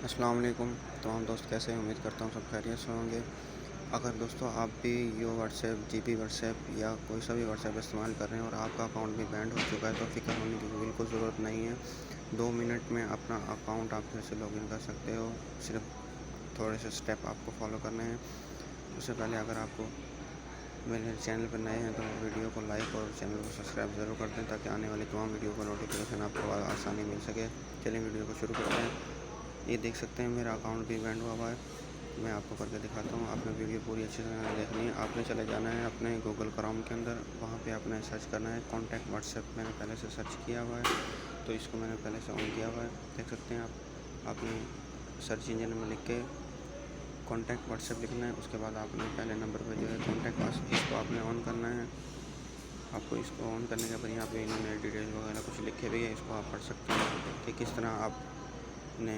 अस्सलाम वालेकुम। तमाम दोस्त कैसे हैं? उम्मीद करता हूँ सब खैरियत से होंगे। अगर दोस्तों आप भी यो व्हाट्सएप, जीपी व्हाट्सएप या कोई सा भी व्हाट्सएप इस्तेमाल कर रहे हैं और आपका अकाउंट भी बैंड हो चुका है तो फ़िक्र होने की बिल्कुल ज़रूरत नहीं है। 2 मिनट में अपना अकाउंट आप फिर से लॉगिन कर सकते हो। सिर्फ थोड़े से स्टेप आपको फॉलो करने हैं। उससे पहले अगर आपको मेरे चैनल पर नए हैं तो वीडियो को लाइक और चैनल को सब्सक्राइब ज़रूर कर दें ताकि आने वाली तमाम वीडियो का नोटिफिकेशन आपको आसानी मिल सके। चलिए वीडियो को शुरू करते हैं। ये देख सकते हैं मेरा अकाउंट भी बैंड हुआ है। मैं आपको करके दिखाता हूँ। आपने वीडियो पूरी अच्छी तरह देखनी है। आपने चले जाना है अपने गूगल क्रोम के अंदर, वहाँ पे आपने सर्च करना है कॉन्टैक्ट व्हाट्सएप। मैंने पहले से सर्च किया हुआ है तो इसको मैंने पहले से ऑन किया हुआ है। देख सकते हैं आप। आपने सर्च इंजन में लिख के कॉन्टैक्ट व्हाट्सएप लिखना है। उसके बाद आपने पहले नंबर पर जो है कॉन्टैक्ट वास इसको आपने ऑन करना है। आपको इसको ऑन करने के बाद यहाँ पे इन्होंने डिटेल वगैरह कुछ लिखे भी है, इसको आप पढ़ सकते हैं कि किस तरह आपने